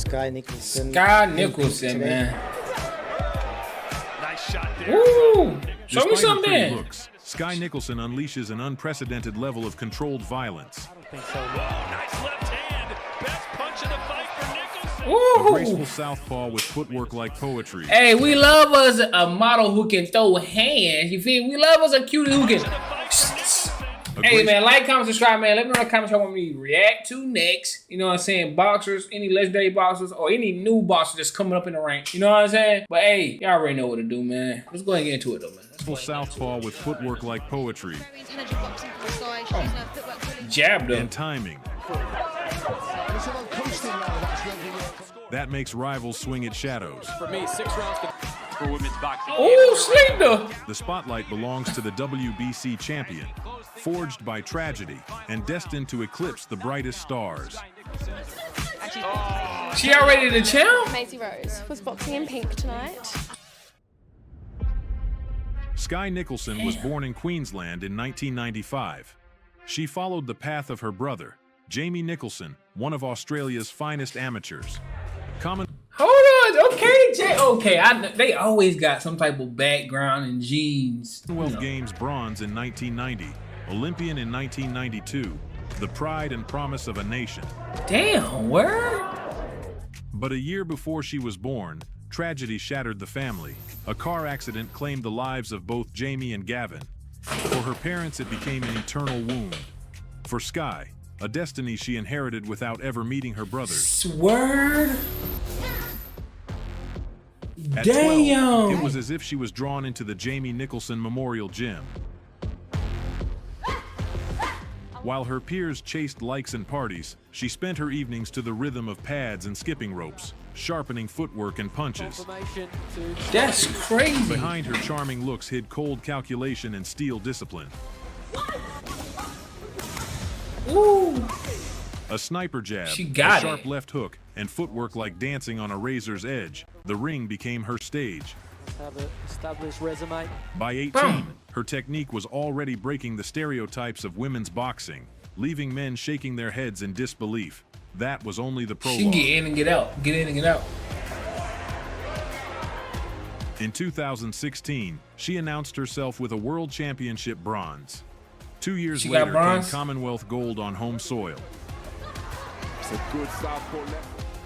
Skye Nicolson. Skye Nicolson, man. Nice shot there. Ooh, show me Despite her something pretty then. looks, Skye Nicolson unleashes an unprecedented level of controlled violence. Nice left hand. Best punch of the fight for Nicolson. A graceful Ooh. southpaw with footwork like poetry. Hey, we love us a model who can throw hands. You feel me? We love us a cutie who can. Hey man, like, comment, subscribe, man. Let me know in the comments what you want me to react to next. You know what I'm saying? Boxers, any legendary boxers, or any new boxers that's coming up in the rank. You know what I'm saying? But hey, y'all already know what to do, man. Let's go ahead and get into it though, man. Full southpaw with footwork like poetry. Jab though. And timing. That makes rivals swing at shadows. For me, 6 rounds for women's boxing. Ooh, sleep though. The spotlight belongs to the WBC champion, forged by tragedy and destined to eclipse the brightest stars. She already the champ? Maisie Rose was boxing in pink tonight. Skye Nicolson was born in Queensland in 1995. She followed the path of her brother, Jamie Nicholson, one of Australia's finest amateurs. Hold on, okay, they always got some type of background and genes. Commonwealth Games bronze in 1990, Olympian in 1992, the pride and promise of a nation. Damn, word? But a year before she was born, tragedy shattered the family. A car accident claimed the lives of both Jamie and Gavin. For her parents, it became an eternal wound. For Skye, a destiny she inherited without ever meeting her brothers. Word? At Damn. 12, it was as if she was drawn into the Jamie Nicholson Memorial Gym. While her peers chased likes and parties, she spent her evenings to the rhythm of pads and skipping ropes, sharpening footwork and punches. That's crazy. Behind her charming looks hid cold calculation and steel discipline. Ooh. A sniper jab, She got a sharp it. left hook, and footwork like dancing on a razor's edge. The ring became her stage. Have an established resume. By 18, Boom. her technique was already breaking the stereotypes of women's boxing, leaving men shaking their heads in disbelief. That was only the She can prologue. get in and get out. Get in and get out. In 2016, she announced herself with a World Championship bronze. 2 years She got later came bronze? Commonwealth gold on home soil.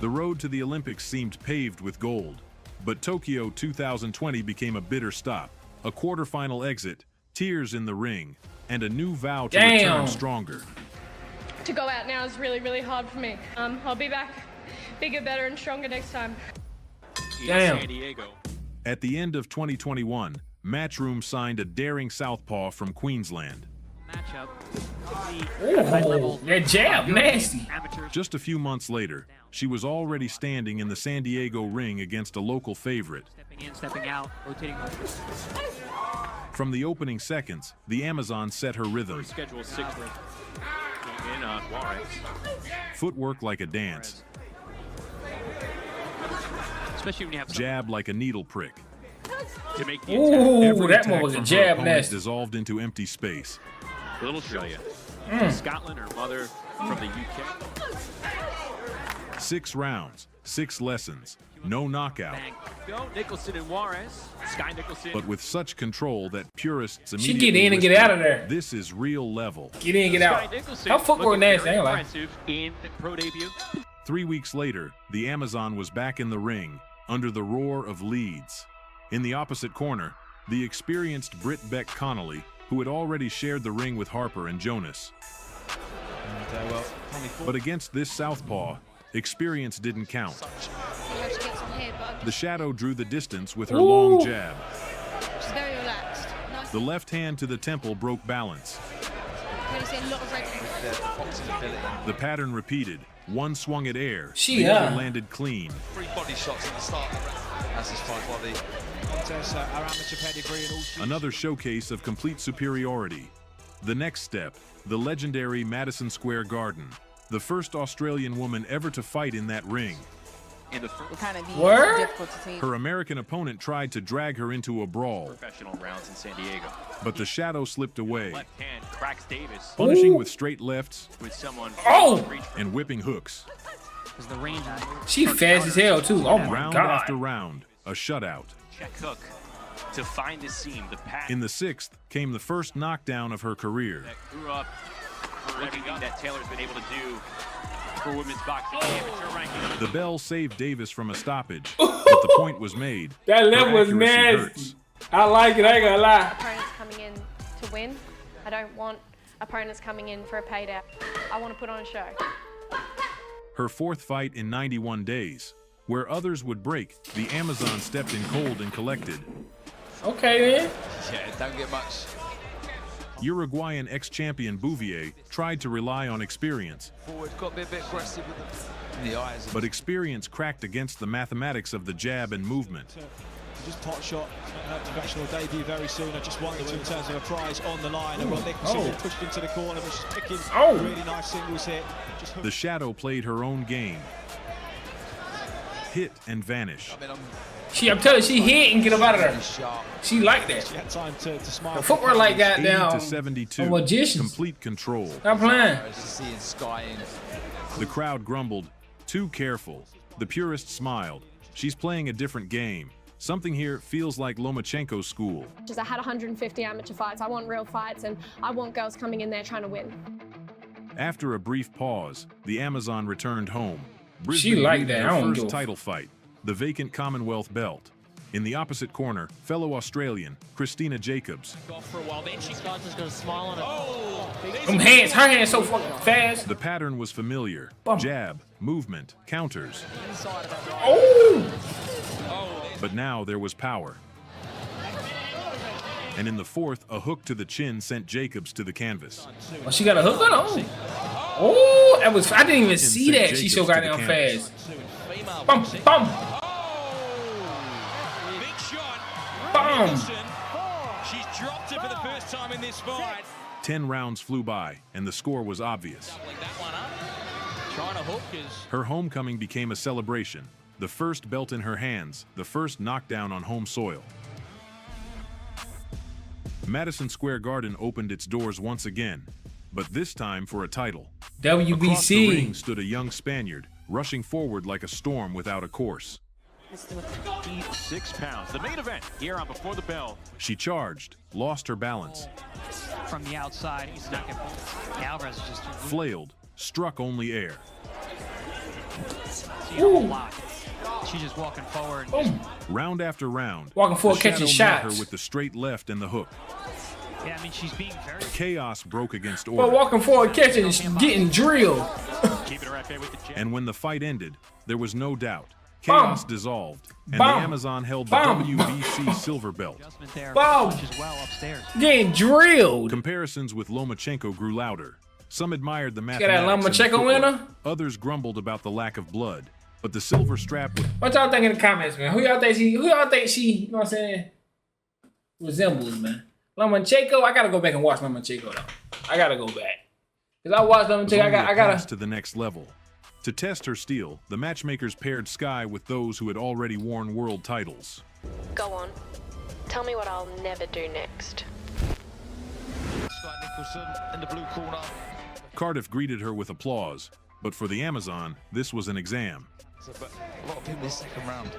The road to the Olympics seemed paved with gold, but Tokyo 2020 became a bitter stop. A quarterfinal exit, tears in the ring, and a new vow to Damn. return stronger. To go out now is really, really hard for me. I'll be back bigger, better, and stronger next time. Damn. San Diego. At the end of 2021, Matchroom signed a daring southpaw from Queensland. Matchup. Ooh, that jab, nasty. Amateurs. Just a few months later, she was already standing in the San Diego ring against a local favorite. Stepping in, stepping out, rotating. From the opening seconds, the Amazon set her rhythm. Schedule 6 ring. Came in on Juarez. Footwork like a dance, Especially when you have jab like a needle prick. to make the Ooh, Every that attack one was a from her jab opponent nasty. dissolved into empty space. Little Australia. Scotland, her mother from the UK. 6 rounds, 6 lessons, no knockout, Bang. Go. Nicholson and Juarez. Skye Nicolson. but with such control that purists She immediately get in and get whispered, out of there. "This is real level." Get in and get Skye out. Nicolson Her footwork looking nasty, I very ain't gonna lie. impressive in pro debut. 3 weeks later, the Amazon was back in the ring, under the roar of leads. In the opposite corner, the experienced Britt Beck Connolly, who had already shared the ring with Harper and Jonas. But against this southpaw, experience didn't count. The shadow drew the distance with her long jab. She's very relaxed. Nice. The left hand to the temple broke balance. Really see a lot of red. The pattern repeated. One swung at air, She, the other landed clean. 3 body shots at the start as this fight body. Our amateur pedigree and all. Another showcase of complete superiority. The next step, the legendary Madison Square Garden. The first Australian woman ever to fight in that ring. In the first Kind of be Word? difficult to see. Her American opponent tried to drag her into a brawl, professional rounds in San Diego. but the shadow slipped away, Left hand cracks Davis punishing with straight lefts with someone Oh! reach for and whipping hooks. Is the range She fast as hell too. Oh my Round God. after round, a shutout. Check hook to find the seam. The pass In the sixth came the first knockdown of her career. that grew up for everything that Taylor's been able to do for women's boxing amateur ranking. The bell saved Davis from a stoppage, but the point was made. That Her left was accuracy nasty. hurts. I like it. I ain't gonna lie. Opponents coming in to win. I don't want opponents coming in for a payday. I want to put on a show. Her fourth fight in 91 days. Where others would break, the Amazon stepped in cold and collected. Okay then. Yeah, don't get much. Uruguayan ex-champion Bouvier tried to rely on experience, Forward, got to be a bit aggressive with them. In the eyes. but experience cracked against the mathematics of the jab and movement. Just pot shot, professional debut very soon. I just wonder in terms of a prize on the line. And Nicolson been pushed into the corner, but she's picking really nice singles here. Just The Shadow played her own game. Hit and vanish. I mean, I'm telling you, she hit and get up out of there. sharp. She like that. she had time to smile. The footwork like 80 goddamn. to 72. a magician. Complete control. Stop playing. Just seeing Skye in. The crowd grumbled, too careful. The purists smiled. She's playing a different game. Something here feels like Lomachenko's school. I had 150 amateur fights. I want real fights, and I want girls coming in there trying to win. After a brief pause, the Amazon returned home. She Brisbane like won that. her I don't first give a title fight, the vacant Commonwealth belt. In the opposite corner, fellow Australian, Christina Jacobs. Wisconsin's gonna smile on it. Them hands, her hands so fucking fast. The pattern was familiar. Bum. Jab, movement, counters. Oh! But now there was power. And in the fourth, a hook to the chin sent Jacobs to the canvas. Oh, she got a hook on. Oh, that was. I didn't even see sent that. She so Jacobs to the goddamn canvas. fast. Bum, bum, Big shot. bum. Nicolson. She's dropped it for the first time in this fight. 10 rounds flew by, and the score was obvious. Doubling that one up. Trying to hook is Her homecoming became a celebration. The first belt in her hands, the first knockdown on home soil. Madison Square Garden opened its doors once again, but this time for a title. Across the ring WBC. stood a young Spaniard, rushing forward like a storm without a course. 6 pounds. The main event here on Before the Bell. She charged, lost her balance, From the outside, he's not gonna. Alvarez is just flailed, struck only air. see a whole lot. She's just walking forward. Boom. Round after round, Walking forward, the catching Shadow met shots. her with the straight left and the hook. Yeah, I mean she's being very. Chaos broke against But order. walking forward, catching, getting drilled. Keeping it right there with the jab. And when the fight ended, there was no doubt. Chaos dissolved, and Bum. the Amazon held the Bum. WBC silver belt. Adjustment there. Boom. Punches well upstairs. Getting drilled. Comparisons with Lomachenko grew louder. Some admired the got that mathematics and the Lomachenko winner? footwork. Others grumbled about the lack of blood. But the silver strap was What y'all think in the comments, man? Who y'all think she, you know what I'm saying, resembles, man? Lomachenko, I gotta go back and watch Lomachenko, though. I gotta go back. Because I watched Lomachenko, only a I gotta. pass to the next level. To test her steel, the matchmakers paired Skye with those who had already worn world titles. Go on. Tell me what I'll never do next. Skye Nicolson in the blue corner. Cardiff greeted her with applause, but for the Amazon, this was an exam. But a lot of people this second round.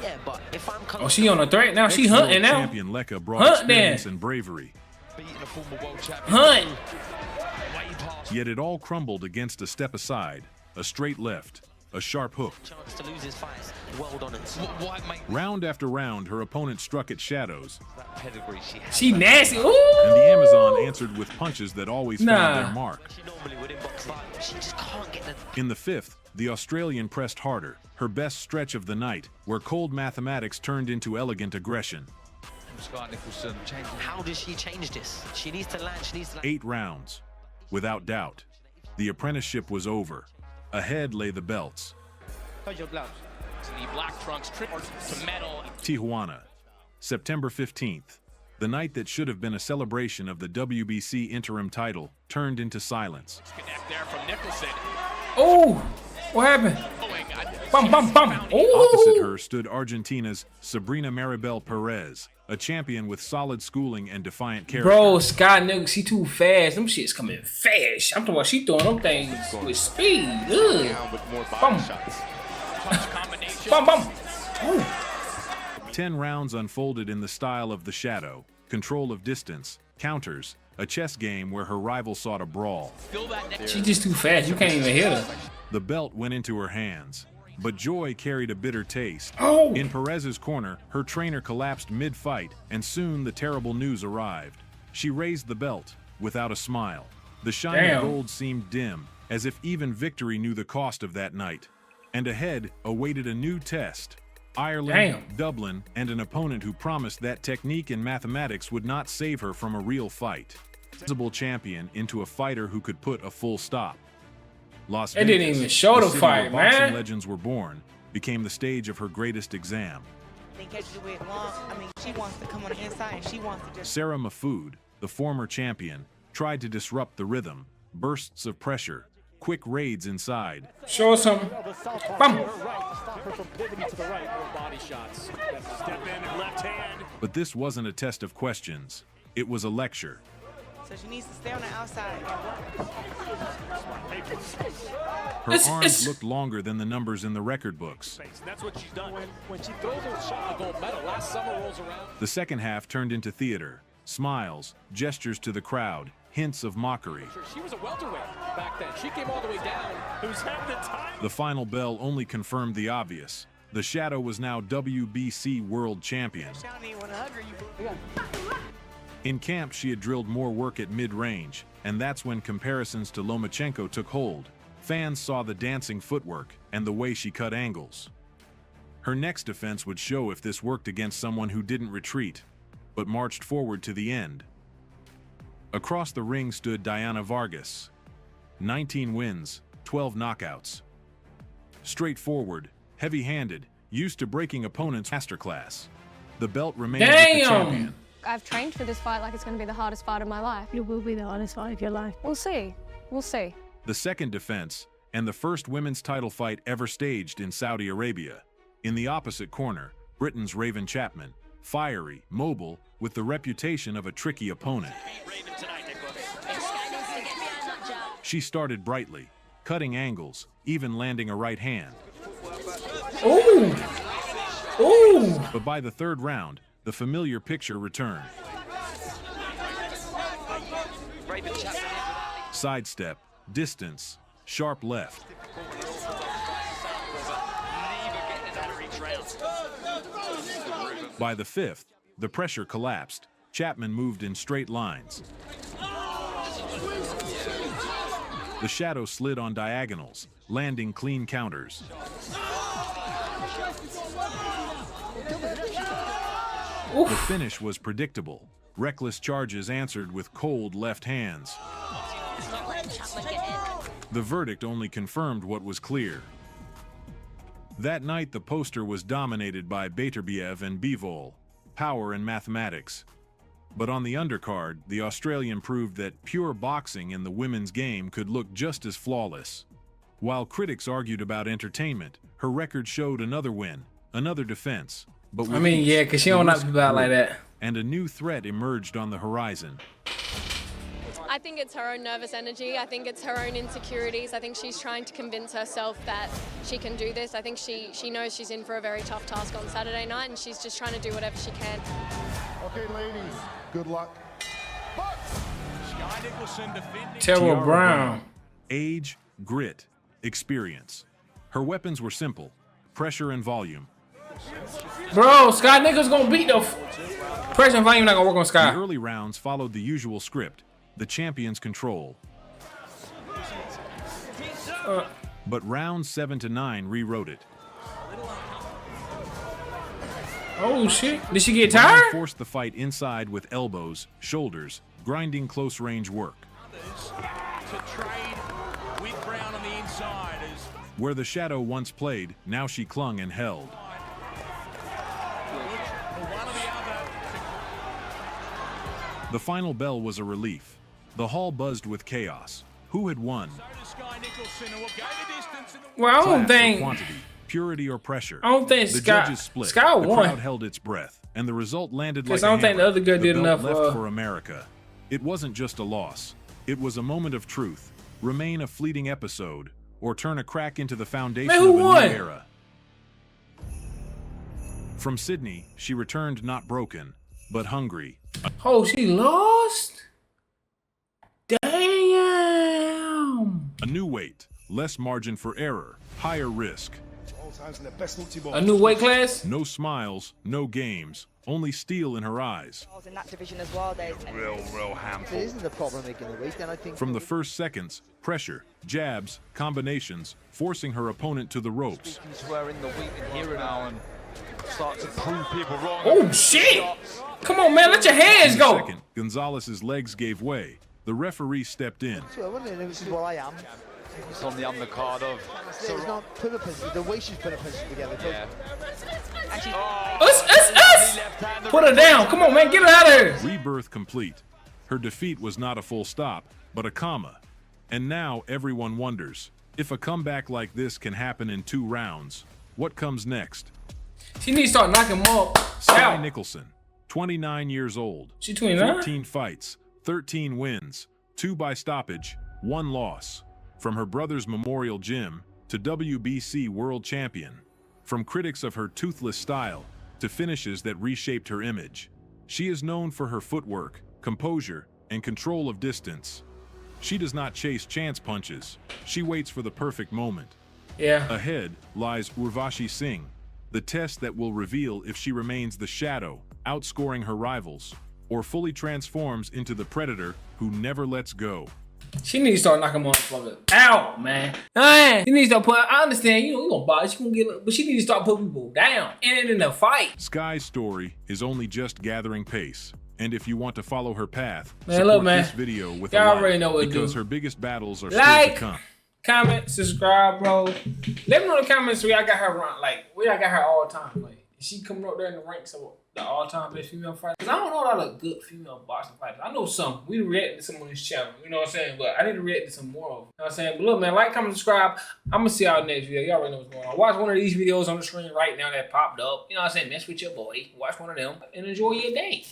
Yeah, but if I'm Oh, she on the threat now. She Ex-world hunting now. champion Leka brought Hunt experience then. and bravery. Beating a former world champion. Hunt. Way past. Yet it all crumbled against a step aside, a straight left, a sharp hook. chance to lose his fights, well done it. Why make Round after round, her opponent struck at shadows, that pedigree she has? She nasty. Ooh. and the Amazon answered with punches that always Nah. found their mark. She normally would in boxing, but she just can't get the. In the fifth, the Australian pressed harder, her best stretch of the night, where cold mathematics turned into elegant aggression. Skye Nicolson changing. How does she change this? She needs to land. She needs to land. 8 rounds. Without doubt, the apprenticeship was over. Ahead lay the belts. the black trunks trip to metal. Tijuana, September 15th. The night that should have been a celebration of the WBC interim title turned into silence. Connect there from Nicolson. Oh, what happened? Going, Bum, bum, bum. Opposite Ooh. her stood Argentina's Sabrina Maribel Perez, a champion with solid schooling and defiant character. Bro, Skye Nicolson, she too fast. Them shits coming fast. I'm talking about she throwing them things with speed. Ugh. Bum. Bum, bum. Ooh. 10 rounds unfolded in the style of the Shadow, control of distance, counters, a chess game where her rival sought a brawl. She's just too fast. You can't even hit her. The belt went into her hands, but joy carried a bitter taste. Oh. In Perez's corner, her trainer collapsed mid-fight, and soon the terrible news arrived. She raised the belt, without a smile. The shine Damn. of gold seemed dim, as if even victory knew the cost of that night. And ahead awaited a new test. Ireland, Damn. Dublin, and an opponent who promised that technique and mathematics would not save her from a real fight. Visible champion into a fighter who could put a full stop. Las It Vegas, didn't even show the city fight, where boxing man. legends were born, became the stage of her greatest exam. She wants to come on the inside and she wants to just... Sarah Mahfoud, the former champion, tried to disrupt the rhythm, bursts of pressure, quick raids inside. Show us some. Bum. But this wasn't a test of questions. It was a lecture. So she needs to stay on the outside. Her arms looked longer than the numbers in the record books. That's what she's done. When she throws a shot, a gold medal, last summer rolls around. The second half turned into theater. Smiles, gestures to the crowd, hints of mockery. She was a welterweight back then. She came all the way down. Who's had the time? The final bell only confirmed the obvious. The Shadow was now WBC World Champion. In camp, she had drilled more work at mid-range, and that's when comparisons to Lomachenko took hold. Fans saw the dancing footwork and the way she cut angles. Her next defense would show if this worked against someone who didn't retreat, but marched forward to the end. Across the ring stood Diana Vargas. 19 wins, 12 knockouts. Straightforward, heavy-handed, used to breaking opponents' masterclass. The belt remained with the champion. I've trained for this fight like it's going to be the hardest fight of my life. It will be the hardest fight of your life. We'll see. We'll see. The second defense, and the first women's title fight ever staged in Saudi Arabia. In the opposite corner, Britain's Raven Chapman, fiery, mobile, with the reputation of a tricky opponent. She started brightly, cutting angles, even landing a right hand. Ooh. Ooh. But by the third round, the familiar picture returned. Sidestep, distance, sharp left. By the fifth, the pressure collapsed. Chapman moved in straight lines. The Shadow slid on diagonals, landing clean counters. Oof. The finish was predictable. Reckless charges answered with cold left hands. The verdict only confirmed what was clear. That night, the poster was dominated by Beterbiev and Bivol, power and mathematics. But on the undercard, the Australian proved that pure boxing in the women's game could look just as flawless. While critics argued about entertainment, her record showed another win, another defense. But I mean, yeah, because she don't knock people out like that. And a new threat emerged on the horizon. I think it's her own nervous energy. I think it's her own insecurities. I think she's trying to convince herself that she can do this. I think she knows she's in for a very tough task on Saturday night, and she's just trying to do whatever she can. Okay, ladies, good luck. Skye Nicolson defending. Terrell Brown. Age, grit, experience. Her weapons were simple: pressure and volume. Bro, Skye Nicolson gonna beat the pressure and volume. Not gonna work on Skye. The early rounds followed the usual script: the champion's control. But rounds 7 to 9 rewrote it. Oh shit! Did she get tired? Forced the fight inside with elbows, shoulders, grinding close-range work. To trade with Brown on the inside. Where the Shadow once played, now she clung and held. The final bell was a relief. The hall buzzed with chaos. Who had won? Well, I don't Class or think. quantity, purity or pressure? I don't think the Skye. judges split. Skye the won. crowd held its breath, and the result landed like I don't think the other girl did belt enough. Left for America. It wasn't just a loss. It was a moment of truth. Remain a fleeting episode, or turn a crack into the foundation of a new era. From Sydney, she returned not broken, but hungry. Oh, she lost? Damn. A new weight, less margin for error, higher risk. A new weight class? No smiles, no games, only steel in her eyes. In that division as well, Real handful. It isn't the problem making the weight, then I think. From the first seconds, pressure, jabs, combinations, forcing her opponent to the ropes. Speaking to her in the week and here now and start to prove people wrong. Oh shit! Come on, man, let your hands go. Second, Gonzalez's legs gave way. The referee stepped in. So I wonder if this is what I am. It's on the undercard of. So it's not put a punch, the way she's put a punch together. Yeah. Us! Put her down. Come on, man, get her out of here. Rebirth complete. Her defeat was not a full stop, but a comma. And now everyone wonders, if a comeback like this can happen in 2 rounds, what comes next? She needs to start knocking them off. Skye Nicolson, 29 years old. She 29? 14 fights, 13 wins, 2 by stoppage, 1 loss. From her brother's Memorial Gym to WBC world champion. From critics of her toothless style to finishes that reshaped her image. She is known for her footwork, composure, and control of distance. She does not chase chance punches. She waits for the perfect moment. Yeah. Ahead lies Urvashi Singh, the test that will reveal if she remains the shadow, outscoring her rivals, or fully transforms into the predator who never lets go. She needs to start knocking motherfuckers out, man. She needs to start putting, I understand, you gonna box, you gonna get, but she needs to start putting people down. And in the fight. Skye's story is only just gathering pace. And if you want to follow her path, man, support look, man, this video with y'all a like, already know what to because do. her biggest battles are Like, still to come. comment, subscribe, bro. Let me know in the comments where y'all got her run, like, where y'all got her all time. Like, is she coming up there in the ranks of the all-time best female fighter? Because I don't know a lot of good female boxing fighters. I know some. We react to some on this channel. You know what I'm saying? But I need to react to some more of them. You know what I'm saying? But look, man, like, comment, subscribe. I'm going to see y'all next video. Y'all already know what's going on. Watch one of these videos on the screen right now that popped up. You know what I'm saying? Mess with your boy. Watch one of them and enjoy your day.